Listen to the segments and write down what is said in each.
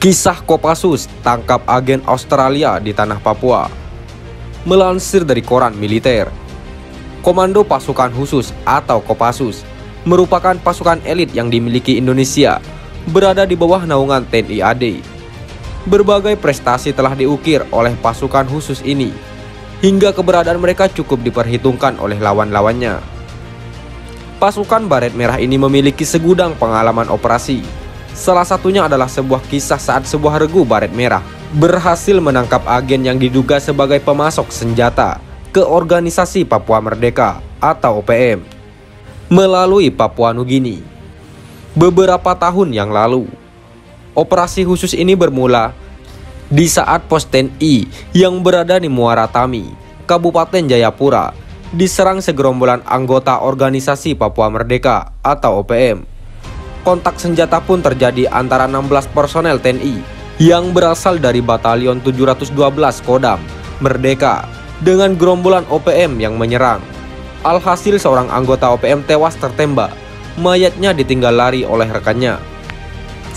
Kisah Kopassus tangkap agen Australia di tanah Papua. Melansir dari koran militer, Komando Pasukan Khusus atau Kopassus merupakan pasukan elit yang dimiliki Indonesia, berada di bawah naungan TNI AD. Berbagai prestasi telah diukir oleh pasukan khusus ini, hingga keberadaan mereka cukup diperhitungkan oleh lawan-lawannya. Pasukan Baret Merah ini memiliki segudang pengalaman operasi. Salah satunya adalah sebuah kisah saat sebuah regu Baret Merah berhasil menangkap agen yang diduga sebagai pemasok senjata ke Organisasi Papua Merdeka atau OPM melalui Papua Nugini. Beberapa tahun yang lalu, operasi khusus ini bermula di saat pos TNI yang berada di Muara Tami, Kabupaten Jayapura, diserang segerombolan anggota Organisasi Papua Merdeka atau OPM. Kontak senjata pun terjadi antara 16 personel TNI yang berasal dari Batalion 712 Kodam Merdeka dengan gerombolan OPM yang menyerang. Alhasil seorang anggota OPM tewas tertembak, mayatnya ditinggal lari oleh rekannya.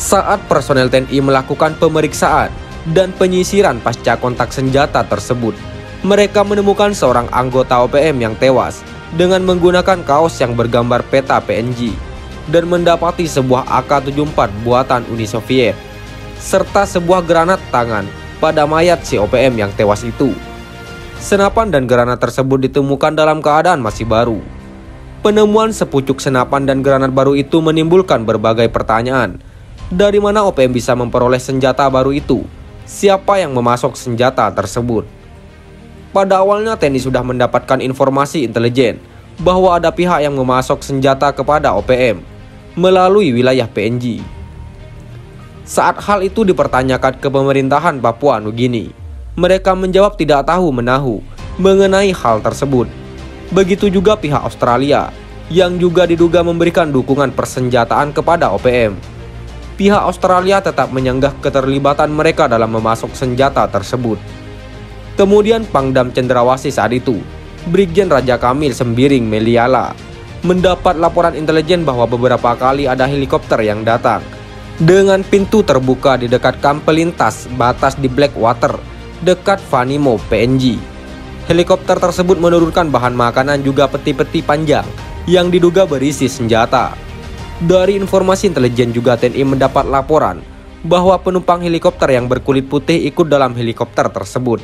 Saat personel TNI melakukan pemeriksaan dan penyisiran pasca kontak senjata tersebut, mereka menemukan seorang anggota OPM yang tewas dengan menggunakan kaos yang bergambar peta PNG dan mendapati sebuah AK-74 buatan Uni Soviet serta sebuah granat tangan pada mayat si OPM yang tewas itu. Senapan dan granat tersebut ditemukan dalam keadaan masih baru. Penemuan sepucuk senapan dan granat baru itu menimbulkan berbagai pertanyaan. Dari mana OPM bisa memperoleh senjata baru itu? Siapa yang memasok senjata tersebut? Pada awalnya TNI sudah mendapatkan informasi intelijen bahwa ada pihak yang memasok senjata kepada OPM melalui wilayah PNG. Saat hal itu dipertanyakan ke pemerintahan Papua Nugini, mereka menjawab tidak tahu menahu mengenai hal tersebut. Begitu juga pihak Australia yang juga diduga memberikan dukungan persenjataan kepada OPM. Pihak Australia tetap menyanggah keterlibatan mereka dalam memasok senjata tersebut. Kemudian Pangdam Cendrawasih saat itu, Brigjen Raja Kamil Sembiring Meliala, mendapat laporan intelijen bahwa beberapa kali ada helikopter yang datang dengan pintu terbuka di dekat kamp pelintas batas di Blackwater dekat Vanimo PNG. Helikopter tersebut menurunkan bahan makanan juga peti-peti panjang yang diduga berisi senjata. Dari informasi intelijen juga TNI mendapat laporan bahwa penumpang helikopter yang berkulit putih ikut dalam helikopter tersebut.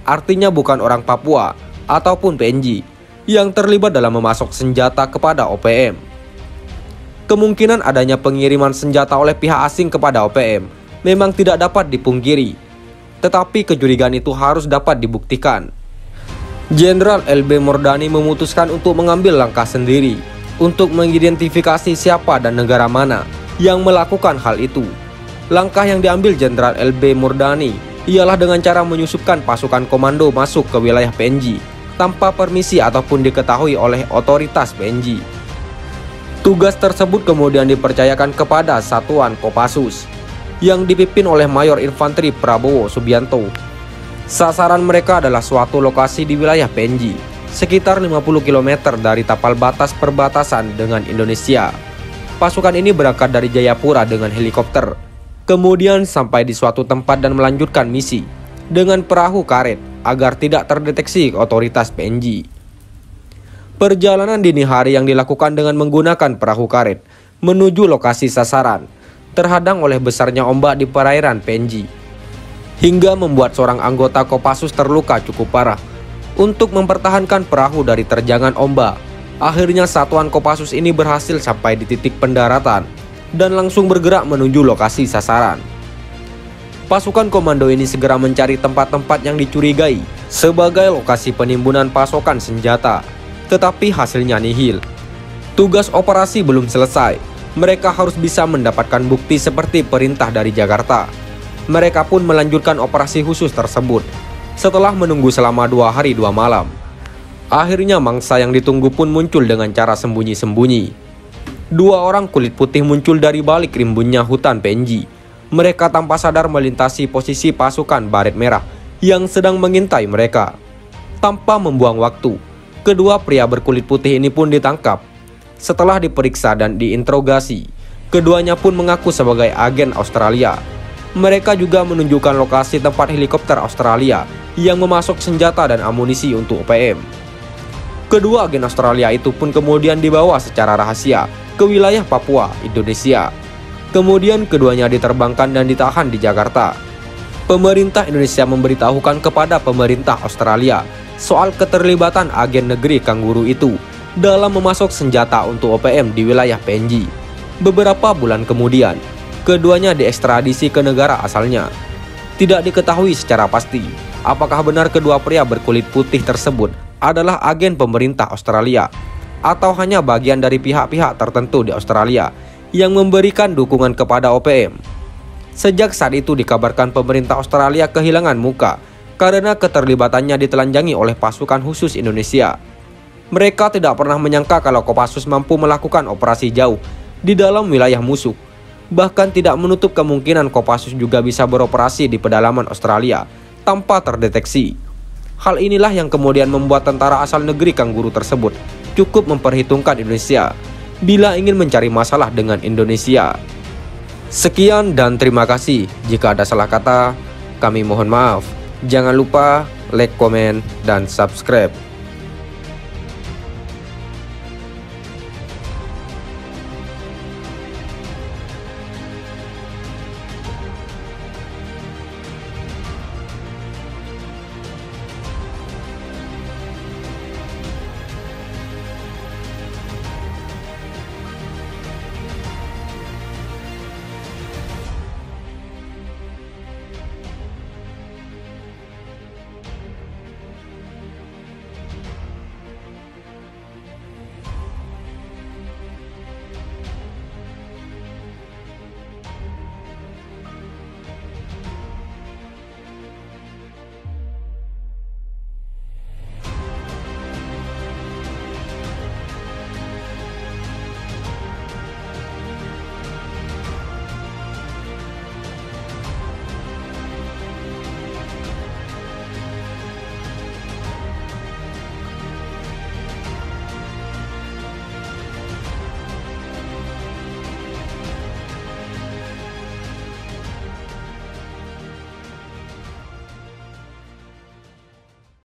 Artinya bukan orang Papua ataupun PNG yang terlibat dalam memasok senjata kepada OPM. Kemungkinan adanya pengiriman senjata oleh pihak asing kepada OPM memang tidak dapat dipungkiri, tetapi kecurigaan itu harus dapat dibuktikan. Jenderal LB Mordani memutuskan untuk mengambil langkah sendiri untuk mengidentifikasi siapa dan negara mana yang melakukan hal itu. Langkah yang diambil Jenderal LB Mordani ialah dengan cara menyusupkan pasukan komando masuk ke wilayah PNG tanpa permisi ataupun diketahui oleh otoritas PNG. Tugas tersebut kemudian dipercayakan kepada Satuan Kopassus yang dipimpin oleh Mayor Infanteri Prabowo Subianto. Sasaran mereka adalah suatu lokasi di wilayah PNG, sekitar 50 km dari tapal batas perbatasan dengan Indonesia. Pasukan ini berangkat dari Jayapura dengan helikopter, kemudian sampai di suatu tempat dan melanjutkan misi dengan perahu karet agar tidak terdeteksi otoritas PNG. Perjalanan dini hari yang dilakukan dengan menggunakan perahu karet menuju lokasi sasaran terhadang oleh besarnya ombak di perairan PNG, hingga membuat seorang anggota Kopassus terluka cukup parah. Untuk mempertahankan perahu dari terjangan ombak, akhirnya Satuan Kopassus ini berhasil sampai di titik pendaratan dan langsung bergerak menuju lokasi sasaran. Pasukan komando ini segera mencari tempat-tempat yang dicurigai sebagai lokasi penimbunan pasokan senjata, tetapi hasilnya nihil. Tugas operasi belum selesai, mereka harus bisa mendapatkan bukti seperti perintah dari Jakarta. Mereka pun melanjutkan operasi khusus tersebut setelah menunggu selama 2 hari 2 malam. Akhirnya mangsa yang ditunggu pun muncul dengan cara sembunyi-sembunyi. 2 orang kulit putih muncul dari balik rimbunnya hutan PNG. Mereka tanpa sadar melintasi posisi pasukan Baret Merah yang sedang mengintai mereka. Tanpa membuang waktu, kedua pria berkulit putih ini pun ditangkap. Setelah diperiksa dan diinterogasi, keduanya pun mengaku sebagai agen Australia. Mereka juga menunjukkan lokasi tempat helikopter Australia yang memasok senjata dan amunisi untuk OPM. Kedua agen Australia itu pun kemudian dibawa secara rahasia ke wilayah Papua, Indonesia. Kemudian keduanya diterbangkan dan ditahan di Jakarta. Pemerintah Indonesia memberitahukan kepada pemerintah Australia soal keterlibatan agen negeri kanguru itu dalam memasok senjata untuk OPM di wilayah PNG. Beberapa bulan kemudian, keduanya diekstradisi ke negara asalnya. Tidak diketahui secara pasti apakah benar kedua pria berkulit putih tersebut adalah agen pemerintah Australia atau hanya bagian dari pihak-pihak tertentu di Australia yang memberikan dukungan kepada OPM. Sejak saat itu dikabarkan pemerintah Australia kehilangan muka karena keterlibatannya ditelanjangi oleh pasukan khusus Indonesia. Mereka tidak pernah menyangka kalau Kopassus mampu melakukan operasi jauh di dalam wilayah musuh. Bahkan tidak menutup kemungkinan Kopassus juga bisa beroperasi di pedalaman Australia tanpa terdeteksi. Hal inilah yang kemudian membuat tentara asal negeri kanguru tersebut cukup memperhitungkan Indonesia bila ingin mencari masalah dengan Indonesia. Sekian dan terima kasih. Jika ada salah kata, kami mohon maaf. Jangan lupa like, komen, dan subscribe.